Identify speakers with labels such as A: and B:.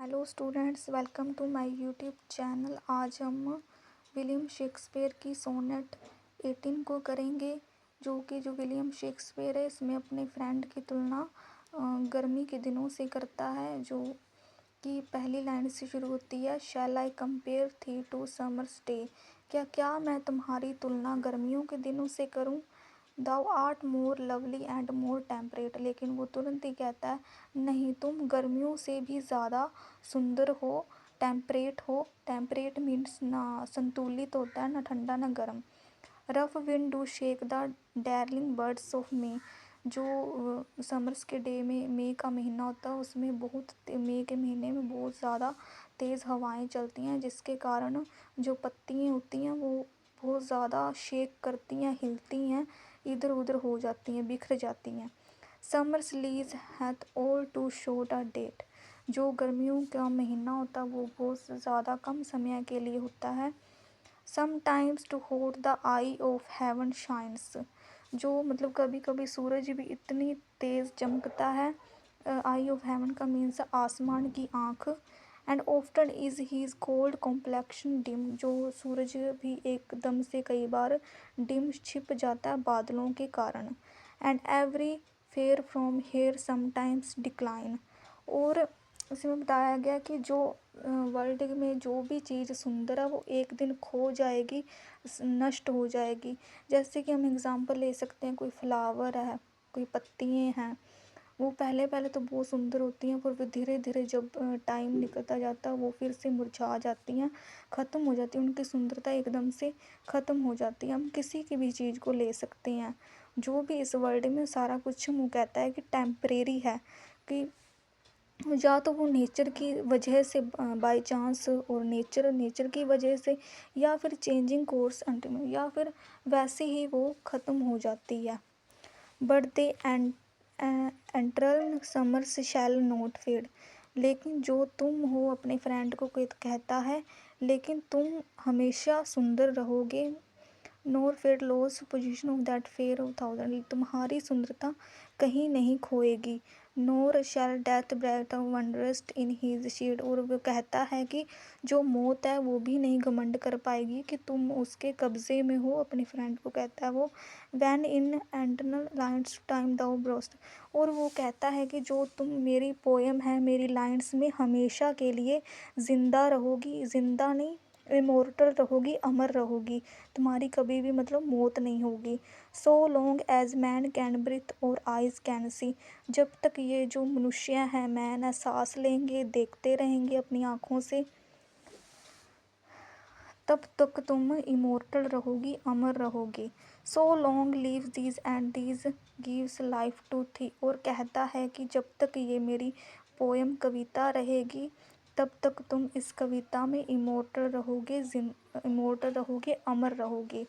A: Hello students, welcome to my YouTube channel. आज हम William Shakespeare की सोनेट 18 को करेंगे, जो विलियम शेक्सपियर है इसमें अपने फ्रेंड की तुलना गर्मी के दिनों से करता है, जो कि पहली लाइन से शुरू होती है। Shall I compare thee to summer's day, क्या मैं तुम्हारी तुलना गर्मियों के दिनों से करूं। Thou art more lovely and more temperate, लेकिन वो तुरंत ही कहता है नहीं, तुम गर्मियों से भी ज़्यादा सुंदर हो, टेम्परेट हो। टेम्परेट मीन्स ना संतुलित होता है, ना ठंडा ना गर्म। Rough wind do shake the darling birds of May, जो समर्स के डे में मई का महीना होता है, उसमें मई के महीने में बहुत ज़्यादा तेज़ हवाएं चलती हैं, जिसके कारण जो पत्तियाँ होती हैं वो बहुत ज़्यादा शेक करती हैं, हिलती हैं, इधर उधर हो जाती हैं, बिखर जाती हैं। Summer's lease hath all too short a date, जो गर्मियों का महीना होता है वो बहुत ज़्यादा कम समय के लिए होता है। Sometimes too hold the eye of heaven shines, जो मतलब कभी कभी सूरज भी इतनी तेज़ चमकता है। आई ऑफ हेवन का मीन्स आसमान की आँख। And often is his cold complexion dim, जो सूरज भी एकदम से कई बार डिम छिप जाता है बादलों के कारण। And every fair from here sometimes decline, और इसमें बताया गया कि जो वर्ल्ड में जो भी चीज़ सुंदर है वो एक दिन खो जाएगी, नष्ट हो जाएगी। जैसे कि हम एग्ज़ाम्पल ले सकते हैं, कोई फ्लावर है, कोई पत्तियाँ हैं, वो पहले पहले तो बहुत सुंदर होती हैं, पर वो धीरे धीरे जब टाइम निकलता जाता है वो फिर से मुरझा जाती हैं, ख़त्म हो जाती है, उनकी सुंदरता एकदम से ख़त्म हो जाती है। हम किसी की भी चीज़ को ले सकते हैं, जो भी इस वर्ल्ड में सारा कुछ वो कहता है कि टेम्परेरी है, कि या तो वो नेचर की वजह से बाय चांस, और नेचर की वजह से, या फिर चेंजिंग कोर्स अंटिल, या फिर वैसे ही वो ख़त्म हो जाती है। बट दे एंटरल समर्स शैल नॉट फेड, लेकिन जो तुम हो, अपने फ्रेंड को कहता है, लेकिन तुम हमेशा सुंदर रहोगे। Nor fade lose possession of that fair of thousand, तुम्हारी सुंदरता कहीं नहीं खोएगी। Nor shall death brag wanderest in his shade, और वो कहता है कि जो मौत है वो भी नहीं घमंड कर पाएगी कि तुम उसके कब्जे में हो, अपने फ्रेंड को कहता है वो। When in eternal lines time thou growest, और वो कहता है कि जो तुम मेरी पोएम है, मेरी लाइन्स में हमेशा के लिए ज़िंदा रहोगी, ज़िंदा नहीं इमोर्टल रहोगी, अमर रहोगी, तुम्हारी कभी भी मतलब मौत नहीं होगी। So long as man can breathe और आइज़ कैन सी, जब तक ये जो मनुष्य हैं, मैन है, सांस लेंगे, देखते रहेंगे अपनी आँखों से, तब तक तुम इमोर्टल रहोगी, अमर रहोगी। So long live these and these gives life to thee, और कहता है कि जब तक ये मेरी पोएम कविता रहेगी, तब तक तुम इस कविता में इमोर्टल रहोगे, अमर रहोगे।